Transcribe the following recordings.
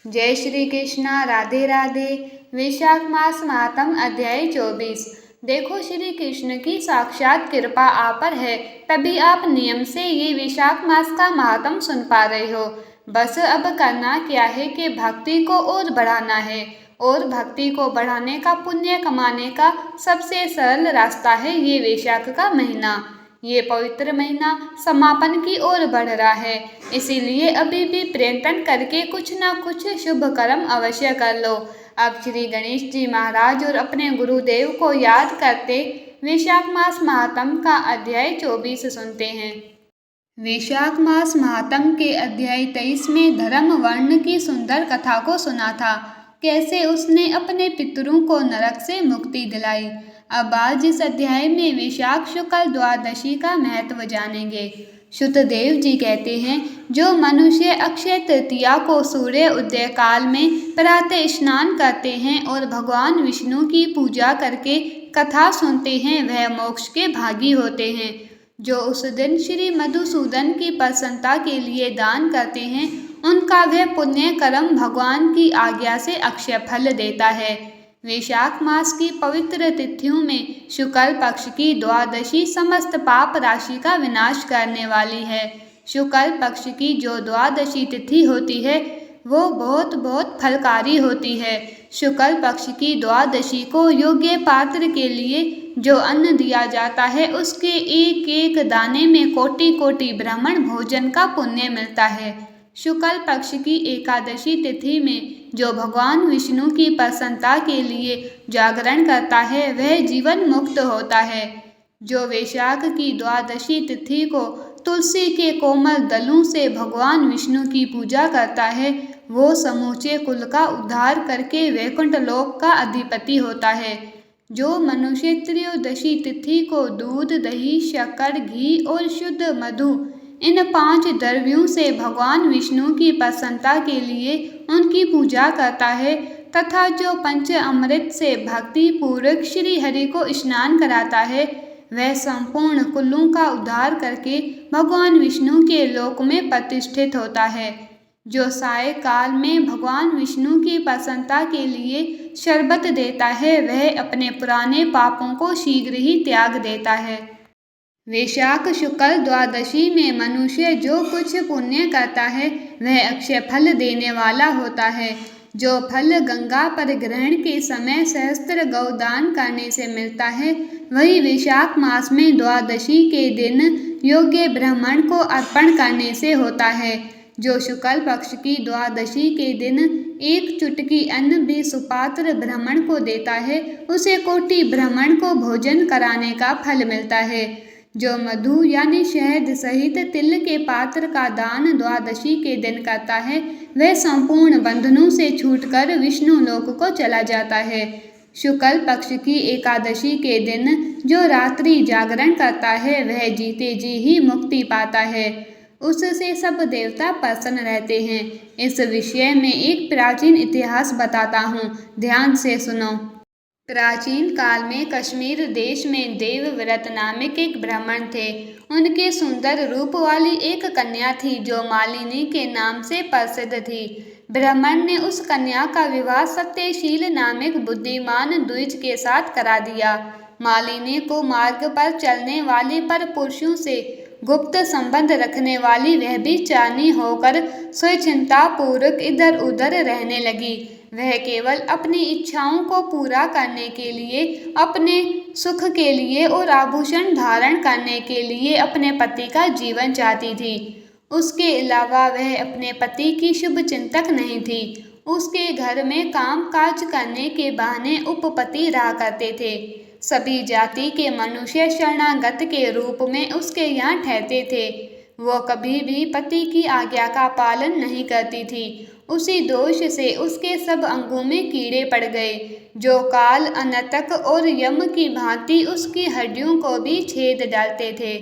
जय श्री कृष्णा। राधे राधे। वैशाख मास महात्म अध्याय 24। देखो, श्री कृष्ण की साक्षात कृपा आप पर है, तभी आप नियम से ये वैशाख मास का महात्म सुन पा रहे हो। बस अब करना क्या है कि भक्ति को और बढ़ाना है, और भक्ति को बढ़ाने का, पुण्य कमाने का सबसे सरल रास्ता है ये वैशाख का महीना। ये पवित्र महीना समापन की ओर बढ़ रहा है, इसीलिए अभी भी प्रयत्न करके कुछ न कुछ शुभ कर्म अवश्य कर लो। अब श्री गणेश जी महाराज और अपने गुरुदेव को याद करते वैशाख मास महात्म का अध्याय 24 सुनते हैं। वैशाख मास महात्म के अध्याय 23 में धर्म वर्ण की सुंदर कथा को सुना था, कैसे उसने अपने पितरों को नरक से मुक्ति दिलाई। अब आज इस अध्याय में वैशाख शुक्ल द्वादशी का महत्व जानेंगे। शुद्धदेव जी कहते हैं, जो मनुष्य अक्षय तृतीया को सूर्य उदय काल में प्रातः स्नान करते हैं और भगवान विष्णु की पूजा करके कथा सुनते हैं, वह मोक्ष के भागी होते हैं। जो उस दिन श्री मधुसूदन की प्रसन्नता के लिए दान करते हैं, उनका वह पुण्य कर्म भगवान की आज्ञा से अक्षय फल देता है। वैशाख मास की पवित्र तिथियों में शुक्ल पक्ष की द्वादशी समस्त पाप राशि का विनाश करने वाली है। शुक्ल पक्ष की जो द्वादशी तिथि होती है, वो बहुत बहुत फलकारी होती है। शुक्ल पक्ष की द्वादशी को योग्य पात्र के लिए जो अन्न दिया जाता है, उसके एक एक दाने में कोटि कोटि ब्राह्मण भोजन का पुण्य मिलता है। शुक्ल पक्ष की एकादशी तिथि में जो भगवान विष्णु की प्रसन्नता के लिए जागरण करता है, वह जीवन मुक्त होता है। जो वैशाख की द्वादशी तिथि को तुलसी के कोमल दलों से भगवान विष्णु की पूजा करता है, वो समूचे कुल का उद्धार करके वैकुंठ लोक का अधिपति होता है। जो मनुष्य त्रयोदशी तिथि को दूध, दही, शक्कर, घी और शुद्ध मधु, इन 5 द्रव्यों से भगवान विष्णु की प्रसन्नता के लिए उनकी पूजा करता है, तथा जो पंच अमृत से भक्ति पूर्वक श्री हरि को स्नान कराता है, वह संपूर्ण कुलों का उद्धार करके भगवान विष्णु के लोक में प्रतिष्ठित होता है। जो साय काल में भगवान विष्णु की प्रसन्नता के लिए शरबत देता है, वह अपने पुराने पापों को शीघ्र ही त्याग देता है। वैशाख शुक्ल द्वादशी में मनुष्य जो कुछ पुण्य करता है, वह अक्षय फल देने वाला होता है। जो फल गंगा पर ग्रहण के समय सहस्त्र गौदान करने से मिलता है, वही वैशाख मास में द्वादशी के दिन योग्य ब्राह्मण को अर्पण करने से होता है। जो शुक्ल पक्ष की द्वादशी के दिन एक चुटकी अन्न भी सुपात्र ब्राह्मण को देता है, उसे कोटि ब्राह्मण को भोजन कराने का फल मिलता है। जो मधु यानी शहद सहित तिल के पात्र का दान द्वादशी के दिन करता है, वह संपूर्ण बंधनों से छूटकर विष्णु लोक को चला जाता है। शुक्ल पक्ष की एकादशी के दिन जो रात्रि जागरण करता है, वह जीते जी ही मुक्ति पाता है। उससे सब देवता प्रसन्न रहते हैं। इस विषय में एक प्राचीन इतिहास बताता हूँ, ध्यान से सुनो। प्राचीन काल में कश्मीर देश में देवव्रत नामक एक ब्राह्मण थे। उनके सुंदर रूप वाली एक कन्या थी, जो मालिनी के नाम से प्रसिद्ध थी। ब्राह्मण ने उस कन्या का विवाह सत्यशील नामक बुद्धिमान द्विज के साथ करा दिया। मालिनी को मार्ग पर चलने वाले पर पुरुषों से गुप्त संबंध रखने वाली वह भी चानी होकर स्वचिंता पूर्वक इधर उधर रहने लगी। वह केवल अपनी इच्छाओं को पूरा करने के लिए, अपने सुख के लिए और आभूषण धारण करने के लिए अपने पति का जीवन चाहती थी। उसके अलावा वह अपने पति की शुभ चिंतक नहीं थी। उसके घर में काम काज करने के बहाने उपपति रहा करते थे। सभी जाति के मनुष्य शरणागत के रूप में उसके यहाँ ठहरते थे। वो कभी भी पति की आज्ञा का पालन नहीं करती थी। उसी दोष से उसके सब अंगों में कीड़े पड़ गए, जो काल, अनर्तक और यम की भांति उसकी हड्डियों को भी छेद डालते थे।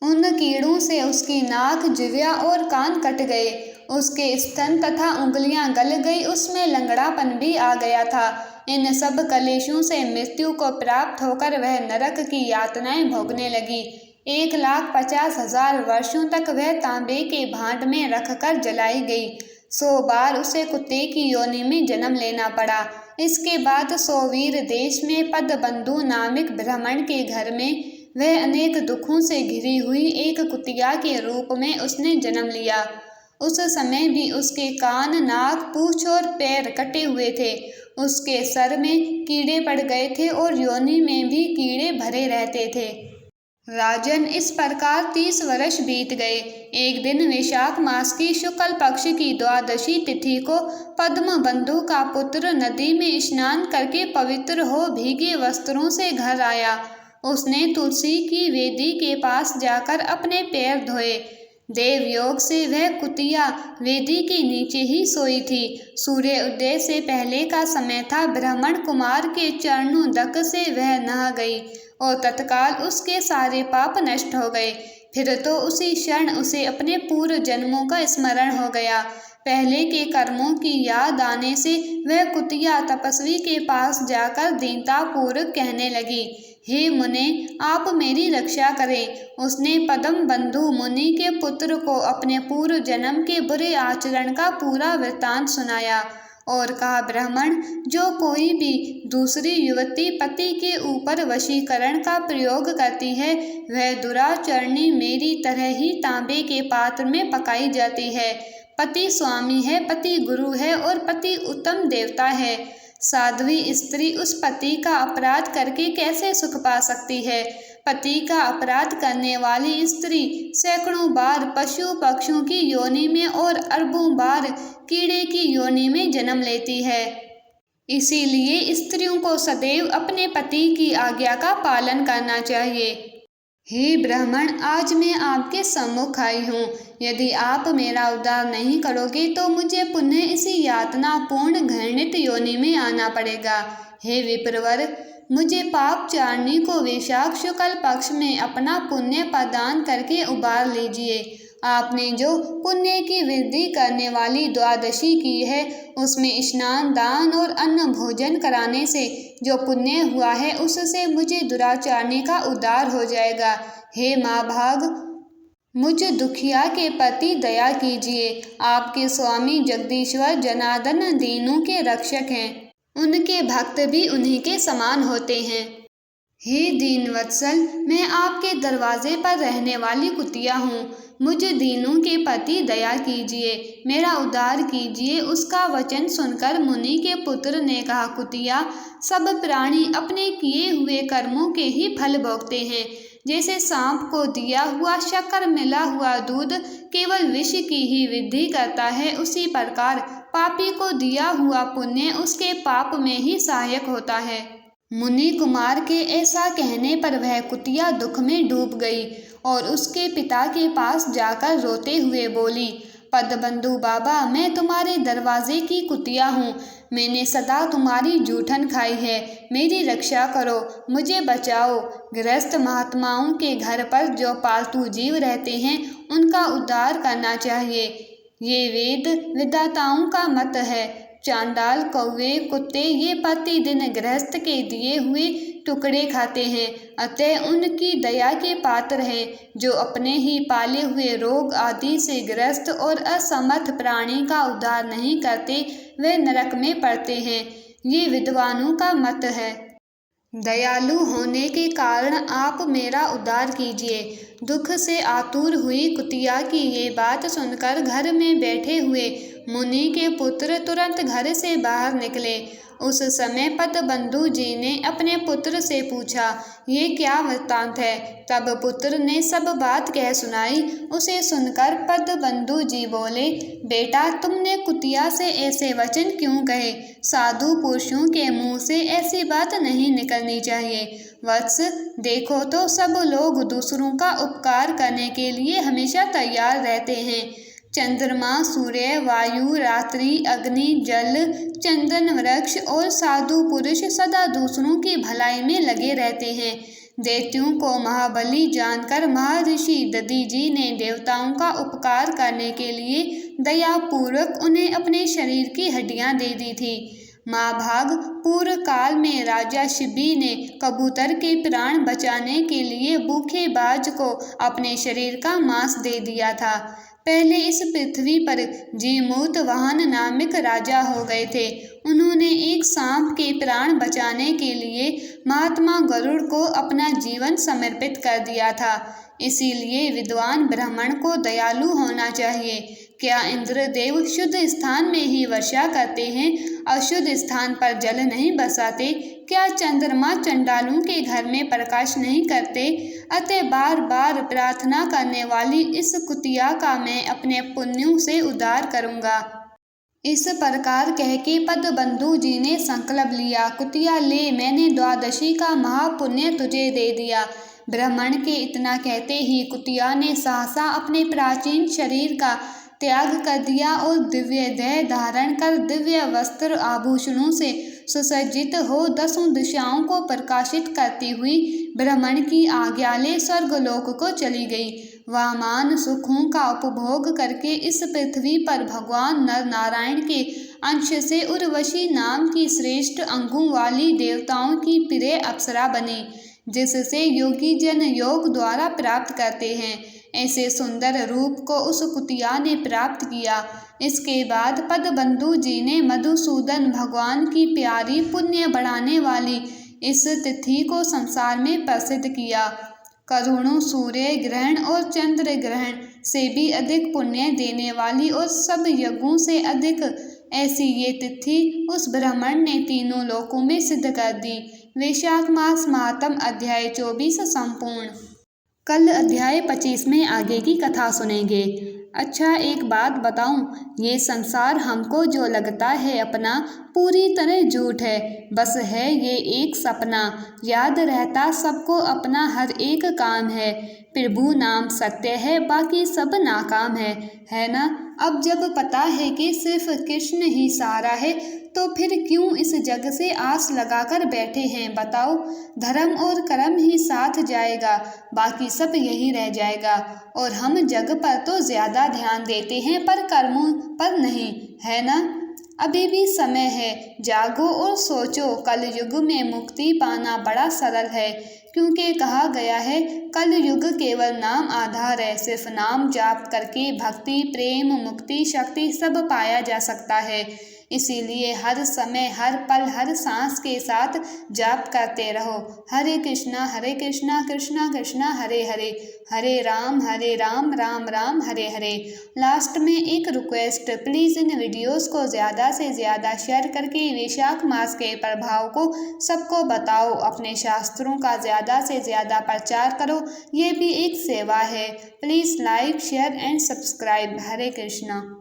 उन कीड़ों से उसकी नाक, जिह्वा और कान कट गए। उसके स्तन तथा उंगलियां गल गई, उसमें लंगड़ापन भी आ गया था। इन सब कलेशों से मृत्यु को प्राप्त होकर वह नरक की यातनाएं भोगने लगी। 1,50,000 वर्षों तक वह तांबे के भांड में रखकर जलाई गई। 100 बार उसे कुत्ते की योनि में जन्म लेना पड़ा। इसके बाद सौवीर देश में पदबंधु नामक ब्राह्मण के घर में वह अनेक दुखों से घिरी हुई एक कुतिया के रूप में उसने जन्म लिया। उस समय भी उसके कान, नाक, पूंछ और पैर कटे हुए थे। उसके सर में कीड़े पड़ गए थे और योनि में भी कीड़े भरे रहते थे। राजन, इस प्रकार 30 वर्ष बीत गए। एक दिन वैशाख मास की शुक्ल पक्ष की द्वादशी तिथि को पद्मबंधु का पुत्र नदी में स्नान करके पवित्र हो भीगे वस्त्रों से घर आया। उसने तुलसी की वेदी के पास जाकर अपने पैर धोए। देवयोग से वह कुतिया वेदी के नीचे ही सोई थी। सूर्य उदय से पहले का समय था। ब्राह्मण कुमार के चरणोदक से वह नहा गई और तत्काल उसके सारे पाप नष्ट हो गए। फिर तो उसी क्षण उसे अपने पूर्व जन्मों का स्मरण हो गया। पहले के कर्मों की याद आने से वह कुतिया तपस्वी के पास जाकर दीनतापूर्वक कहने लगी, हे मुने, आप मेरी रक्षा करें। उसने पद्मबंधु मुनि के पुत्र को अपने पूर्व जन्म के बुरे आचरण का पूरा वृत्तांत सुनाया और कहा, ब्राह्मण, जो कोई भी दूसरी युवती पति के ऊपर वशीकरण का प्रयोग करती है, वह दुराचरणी मेरी तरह ही तांबे के पात्र में पकाई जाती है। पति स्वामी है, पति गुरु है और पति उत्तम देवता है। साध्वी स्त्री उस पति का अपराध करके कैसे सुख पा सकती है? पति का अपराध करने वाली स्त्री सैकड़ों बार पशु पक्षियों की योनि में और अरबों बार कीड़े की योनि में जन्म लेती है। इसीलिए स्त्रियों को सदैव अपने पति की आज्ञा का पालन करना चाहिए। हे ब्राह्मण, आज मैं आपके सम्मुख आई हूँ। यदि आप मेरा उद्धार नहीं करोगे तो मुझे पुनः इसी यातनापूर्ण घृणित योनि में आना पड़ेगा। हे विप्रवर, मुझे पापचारिणी को वैशाख शुक्ल पक्ष में अपना पुण्य प्रदान करके उबार लीजिए। आपने जो पुण्य की वृद्धि करने वाली द्वादशी की है, उसमें स्नान, दान और अन्न भोजन कराने से जो पुण्य हुआ है, उससे मुझे दुराचारणी का उद्धार हो जाएगा। हे माँ भाग, मुझ दुखिया के प्रति दया कीजिए। आपके स्वामी जगदीश्वर जनार्दन दीनों के रक्षक हैं। उनके भक्त भी उन्हीं के समान होते हैं। हे दीनवत्सल, मैं आपके दरवाजे पर रहने वाली कुतिया हूँ। मुझ दीनों के प्रति दया कीजिए, मेरा उद्धार कीजिए। उसका वचन सुनकर मुनि के पुत्र ने कहा, कुतिया, सब प्राणी अपने किए हुए कर्मों के ही फल भोगते हैं। जैसे सांप को दिया हुआ शक्कर मिला हुआ दूध केवल विष की ही वृद्धि करता है, उसी प्रकार पापी को दिया हुआ पुण्य उसके पाप में ही सहायक होता है। मुनि कुमार के ऐसा कहने पर वह कुतिया दुख में डूब गई और उसके पिता के पास जाकर रोते हुए बोली, पद्मबंधु बाबा, मैं तुम्हारे दरवाजे की कुतिया हूँ। मैंने सदा तुम्हारी जूठन खाई है। मेरी रक्षा करो, मुझे बचाओ। गृहस्थ महात्माओं के घर पर जो पालतू जीव रहते हैं, उनका उद्धार करना चाहिए। ये वेद विधाताओं का मत है। चांडाल, कौवे, कुत्ते ये प्रतिदिन गृहस्थ के दिए हुए टुकड़े खाते हैं, अतः उनकी दया के पात्र हैं। जो अपने ही पाले हुए रोग आदि से ग्रस्त और असमर्थ प्राणी का उद्धार नहीं करते, वे नरक में पड़ते हैं। ये विद्वानों का मत है। दयालु होने के कारण आप मेरा उद्धार कीजिए। दुख से आतुर हुई कुतिया की ये बात सुनकर घर में बैठे हुए मुनि के पुत्र तुरंत घर से बाहर निकले। उस समय पद्मबंधु जी ने अपने पुत्र से पूछा, ये क्या वृत्तांत है? तब पुत्र ने सब बात कह सुनाई। उसे सुनकर पद्मबंधु जी बोले, बेटा, तुमने कुतिया से ऐसे वचन क्यों कहे? साधु पुरुषों के मुंह से ऐसी बात नहीं निकलनी चाहिए। वत्स, देखो तो सब लोग दूसरों का उपकार करने के लिए हमेशा तैयार रहते हैं। चंद्रमा, सूर्य, वायु, रात्रि, अग्नि, जल, चंदन वृक्ष और साधु पुरुष सदा दूसरों की भलाई में लगे रहते हैं। दैत्यों को महाबली जानकर महर्षि दधीजी ने देवताओं का उपकार करने के लिए दयापूर्वक उन्हें अपने शरीर की हड्डियां दे दी थी। माँ भाग, पूर्व काल में राजा शिबी ने कबूतर के प्राण बचाने के लिए भूखे बाज को अपने शरीर का मांस दे दिया था। पहले इस पृथ्वी पर जीमूतवाहन नामक राजा हो गए थे। उन्होंने एक सांप के प्राण बचाने के लिए महात्मा गरुड़ को अपना जीवन समर्पित कर दिया था। इसीलिए विद्वान ब्राह्मण को दयालु होना चाहिए। क्या इंद्रदेव शुद्ध स्थान में ही वर्षा करते हैं, अशुद्ध स्थान पर जल नहीं बरसाते? क्या चंद्रमा चंडालों के घर में प्रकाश नहीं करते? अतः बार बार प्रार्थना करने वाली इस कुतिया का मैं अपने पुण्यों से उद्धार करूँगा। इस प्रकार कह के पदबंधु जी ने संकल्प लिया, कुतिया ले, मैंने द्वादशी का महापुण्य तुझे दे दिया। ब्राह्मण के इतना कहते ही कुतिया ने सहसा अपने प्राचीन शरीर का त्याग कर दिया और दिव्य देह धारण कर दिव्य वस्त्र आभूषणों से सुसज्जित हो 10 दिशाओं को प्रकाशित करती हुई ब्राह्मण की आज्ञा ले स्वर्गलोक को चली गई। वामान सुखों का उपभोग करके इस पृथ्वी पर भगवान नर नारायण के अंश से उर्वशी नाम की श्रेष्ठ अंगों वाली देवताओं की प्रिय अप्सरा बनी, जिससे योगी जन योग द्वारा प्राप्त करते हैं। ऐसे सुंदर रूप को उस कुतिया ने प्राप्त किया। इसके बाद पदबंधु जी ने मधुसूदन भगवान की प्यारी पुण्य बढ़ाने वाली इस तिथि को संसार में प्रसिद्ध किया। करोड़ों सूर्य ग्रहण और चंद्र ग्रहण से भी अधिक पुण्य देने वाली और सब यज्ञों से अधिक ऐसी ये तिथि उस ब्राह्मण ने तीनों लोकों में सिद्ध कर दी। वैशाख मास महात्म अध्याय 24 संपूर्ण। कल अध्याय 25 में आगे की कथा सुनेंगे। अच्छा, एक बात बताऊं, ये संसार हमको जो लगता है अपना, पूरी तरह झूठ है। बस है ये एक सपना। याद रहता सबको अपना हर एक काम है। प्रभु नाम सत्य है, बाकी सब नाकाम है ना? अब जब पता है कि सिर्फ कृष्ण ही सहारा है, तो फिर क्यों इस जग से आस लगाकर बैठे हैं बताओ? धर्म और कर्म ही साथ जाएगा, बाकी सब यही रह जाएगा। और हम जग पर तो ज्यादा ध्यान देते हैं पर कर्मों पर नहीं, है ना? अभी भी समय है, जागो और सोचो। कल युग में मुक्ति पाना बड़ा सरल है, क्योंकि कहा गया है कल युग केवल नाम आधार है। सिर्फ नाम जाप करके भक्ति, प्रेम, मुक्ति, शक्ति सब पाया जा सकता है। इसीलिए हर समय, हर पल, हर सांस के साथ जाप करते रहो, हरे कृष्णा कृष्णा कृष्णा हरे हरे, हरे राम राम राम हरे हरे। लास्ट में एक रिक्वेस्ट, प्लीज़ इन वीडियोस को ज़्यादा से ज़्यादा शेयर करके वैशाख मास के प्रभाव को सबको बताओ। अपने शास्त्रों का ज़्यादा से ज़्यादा प्रचार करो, ये भी एक सेवा है। Please like, share and subscribe. Hare Krishna.